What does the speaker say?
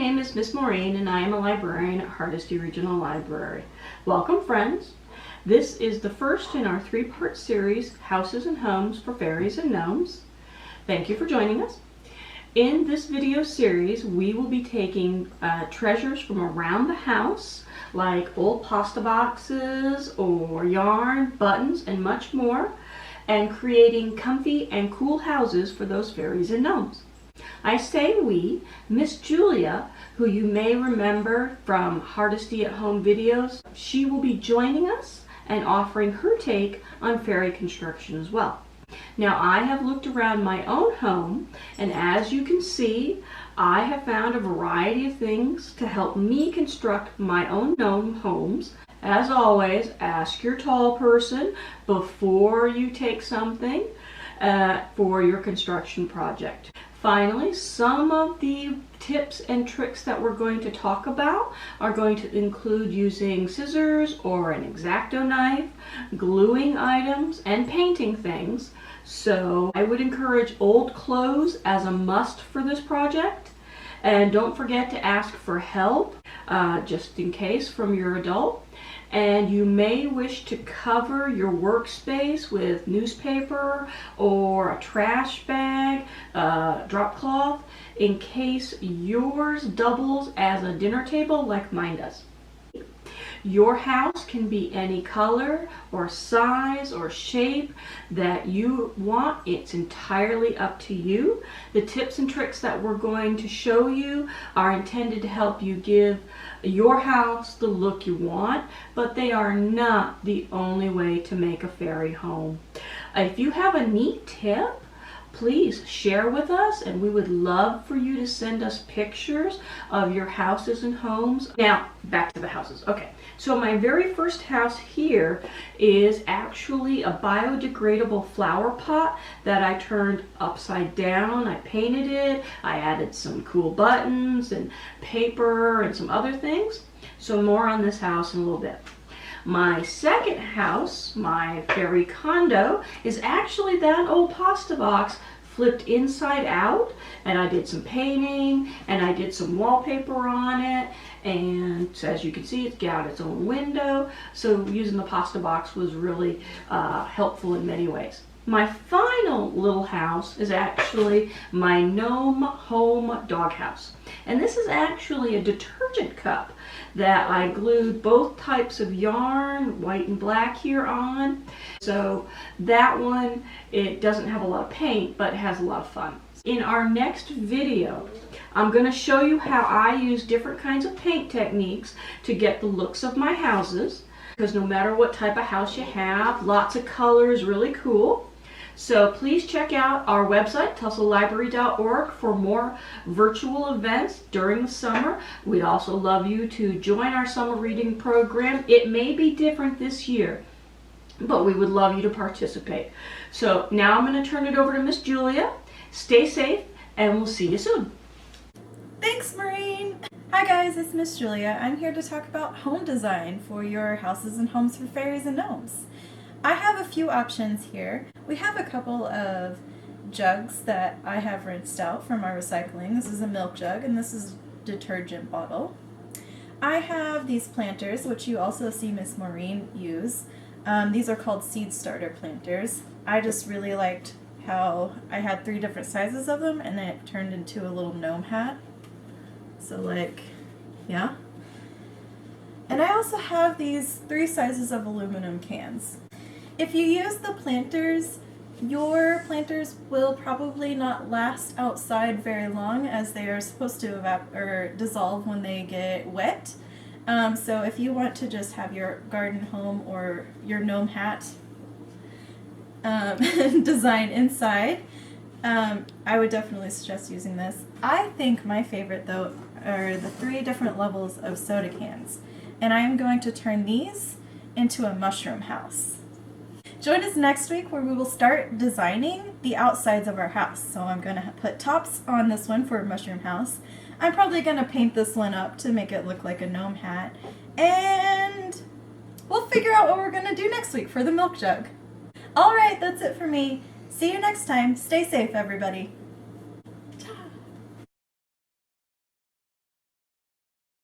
name is Miss Maureen and I am a librarian at Hardesty Regional Library. Welcome, friends. This is the first in our three-part series, Houses and Homes for Fairies and Gnomes. Thank you for joining us. In this video series, we will be taking treasures from around the house, like old pasta boxes or yarn, buttons, and much more, and creating comfy and cool houses for those fairies and gnomes. I say we, Miss Julia, who you may remember from Hardesty at Home videos, she will be joining us and offering her take on fairy construction as well. Now, I have looked around my own home, and as you can see, I have found a variety of things to help me construct my own gnome homes. As always, ask your tall person before you take something for your construction project. Finally, some of the tips and tricks that we're going to talk about are going to include using scissors or an X-Acto knife, gluing items, and painting things. So I would encourage old clothes as a must for this project. And don't forget to ask for help, just in case, from your adult. And you may wish to cover your workspace with newspaper or a trash bag, drop cloth, in case yours doubles as a dinner table like mine does. Your house can be any color or size or shape that you want. It's entirely up to you. The tips and tricks that we're going to show you are intended to help you give your house the look you want, but they are not the only way to make a fairy home. If you have a neat tip, please share with us, and we would love for you to send us pictures of your houses and homes. Now, back to the houses. Okay, so my very first house here is actually a biodegradable flower pot that I turned upside down. I painted it, I added some cool buttons and paper and some other things. So more on this house in a little bit. My second house, my fairy condo, is actually that old pasta box flipped inside out, and I did some painting and I did some wallpaper on it, and as you can see, it's got its own window, so using the pasta box was really helpful in many ways. My final little house is actually my gnome home doghouse, and this is actually a detergent cup that I glued both types of yarn, white and black, here on. So that one, it doesn't have a lot of paint, but it has a lot of fun. In our next video, I'm going to show you how I use different kinds of paint techniques to get the looks of my houses, because no matter what type of house you have, lots of colors, really cool. So please check out our website, tussalibrary.org, for more virtual events during the summer. We'd also love you to join our summer reading program. It may be different this year, but we would love you to participate. So now I'm going to turn it over to Miss Julia. Stay safe, and we'll see you soon. Thanks, Maureen! Hi guys, it's Miss Julia. I'm here to talk about home design for your houses and homes for fairies and gnomes. I have a few options here. We have a couple of jugs that I have rinsed out from our recycling. This is a milk jug and this is a detergent bottle. I have these planters, which you also see Miss Maureen use. These are called seed starter planters. I just really liked how I had 3 different sizes of them, and then it turned into a little gnome hat. So like, yeah. And I also have these 3 sizes of aluminum cans. If you use the planters, your planters will probably not last outside very long, as they are supposed to dissolve when they get wet. So if you want to just have your garden home or your gnome hat design inside, I would definitely suggest using this. I think my favorite, though, are the 3 different levels of soda cans. And I am going to turn these into a mushroom house. Join us next week where we will start designing the outsides of our house. So I'm going to put tops on this one for a mushroom house. I'm probably going to paint this one up to make it look like a gnome hat. And we'll figure out what we're going to do next week for the milk jug. Alright, that's it for me. See you next time. Stay safe, everybody.